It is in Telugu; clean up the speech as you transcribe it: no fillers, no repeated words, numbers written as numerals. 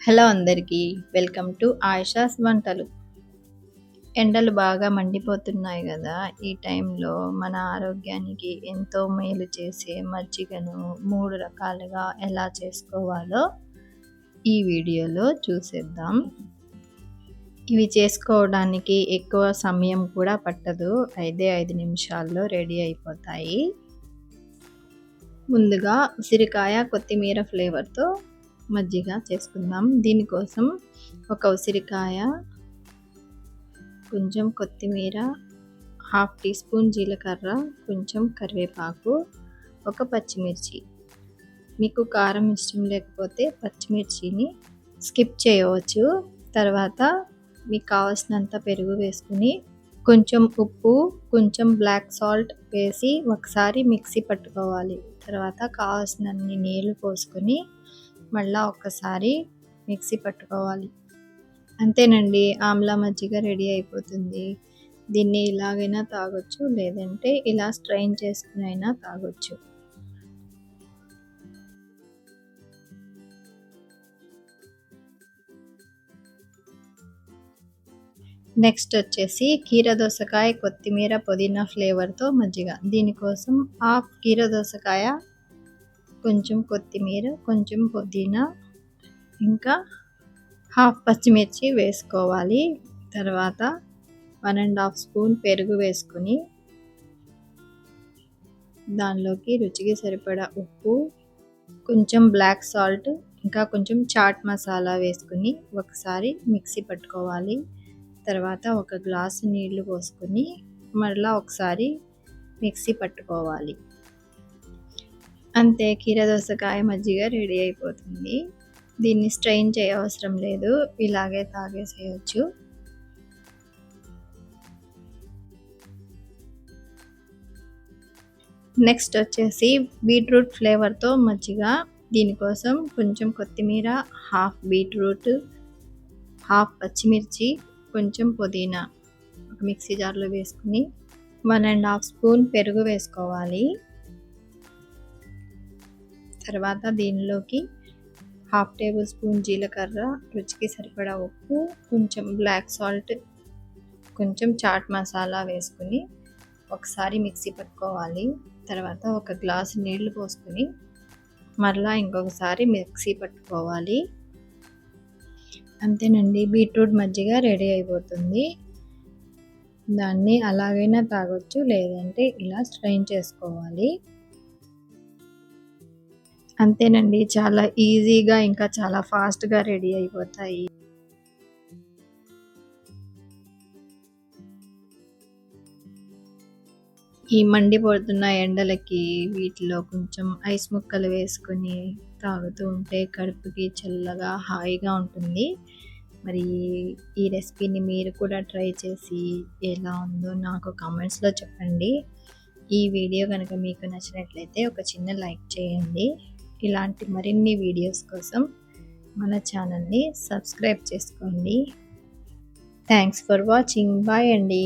హలో అందరికీ వెల్కమ్ టు ఆయిషాస్ వంటలు. ఎండలు బాగా మండిపోతున్నాయి కదా! ఈ టైంలో మన ఆరోగ్యానికి ఎంతో మేలు చేసే మజ్జిగను 3 రకాలుగా ఎలా చేసుకోవాలో ఈ వీడియోలో చూసేద్దాం. ఇవి చేసుకోవడానికి ఎక్కువ సమయం కూడా పట్టదు. 5 నిమిషాల్లో రెడీ అయిపోతాయి. ముందుగా ఉసిరికాయ కొత్తిమీర ఫ్లేవర్తో మజ్జిగ చేసుకుందాం. దీనికోసం ఒక ఉసిరికాయ, కొంచెం కొత్తిమీర, హాఫ్ టీ స్పూన్ జీలకర్ర, కొంచెం కరివేపాకు, ఒక పచ్చిమిర్చి. మీకు కారం ఇష్టం లేకపోతే పచ్చిమిర్చిని స్కిప్ చేయవచ్చు. తర్వాత మీకు కావాల్సినంత పెరుగు వేసుకుని, కొంచెం ఉప్పు, కొంచెం బ్లాక్ సాల్ట్ వేసి ఒకసారి మిక్సీ పట్టుకోవాలి. తర్వాత కావాల్సినన్ని నీళ్లు పోసుకొని మళ్ళీ ఒక్కసారి మిక్సీ పట్టుకోవాలి. అంతేనండి, ఆమ్లా మజ్జిగ రెడీ అయిపోతుంది. దీన్ని ఇలాగైనా తాగొచ్చు, లేదంటే ఇలా స్ట్రైన్ చేసుకుని అయినా తాగొచ్చు. నెక్స్ట్ వచ్చేసి కీరదోసకాయ కొత్తిమీర పుదీనా ఫ్లేవర్తో మజ్జిగ. దీనికోసం హాఫ్ కీరదోసకాయ, కొంచెం కొత్తిమీర, కొంచెం పుదీనా, ఇంకా హాఫ్ పచ్చిమిర్చి వేసుకోవాలి. తర్వాత 1½ స్పూన్ పెరుగు వేసుకొని దానిలోకి రుచికి సరిపడా ఉప్పు, కొంచెం బ్లాక్ సాల్ట్, ఇంకా కొంచెం చాట్ మసాలా వేసుకుని ఒకసారి మిక్సీ పట్టుకోవాలి. తర్వాత ఒక గ్లాసు నీళ్లు పోసుకొని మరలా ఒకసారి మిక్సీ పట్టుకోవాలి. అంతే, కీరదోసకాయ మజ్జిగ రెడీ అయిపోతుంది. దీన్ని స్ట్రెయిన్ చేయవసరం లేదు, ఇలాగే తాగేసేయచ్చు. నెక్స్ట్ వచ్చేసి బీట్రూట్ ఫ్లేవర్తో మజ్జిగ. దీనికోసం కొంచెం కొత్తిమీర, హాఫ్ బీట్రూట్, హాఫ్ పచ్చిమిర్చి, కొంచెం పుదీనా ఒక మిక్సీ జార్లో వేసుకుని 1½ స్పూన్ పెరుగు వేసుకోవాలి. తర్వాత దీనిలోకి హాఫ్ టేబుల్ స్పూన్ జీలకర్ర, రుచికి సరిపడా ఉప్పు, కొంచెం బ్లాక్ సాల్ట్, కొంచెం చాట్ మసాలా వేసుకుని ఒకసారి మిక్సీ పట్టుకోవాలి. తర్వాత ఒక గ్లాసు నీళ్లు పోసుకొని మరలా ఇంకొకసారి మిక్సీ పట్టుకోవాలి. అంతేనండి, బీట్రూట్ మజ్జిగ రెడీ అయిపోతుంది. దాన్ని అలాగైనా తాగొచ్చు, లేదంటే ఇలా స్ట్రెయిన్ చేసుకోవాలి. అంతేనండి, చాలా ఈజీగా ఇంకా చాలా ఫాస్ట్గా రెడీ అయిపోతాయి. ఈ మండిపోతున్న ఎండలకి వీటిలో కొంచెం ఐస్ ముక్కలు వేసుకొని తాగుతూ ఉంటే కడుపుకి చల్లగా హాయిగా ఉంటుంది. మరి ఈ రెసిపీని మీరు కూడా ట్రై చేసి ఎలా ఉందో నాకు కామెంట్స్లో చెప్పండి. ఈ వీడియో కనుక మీకు నచ్చినట్లయితే ఒక చిన్న లైక్ చేయండి. ఇలాంటి మరిన్ని వీడియోస్ కోసం మన ఛానల్ని సబ్స్క్రైబ్ చేసుకోండి. Thanks for watching. బాయ్ అండి.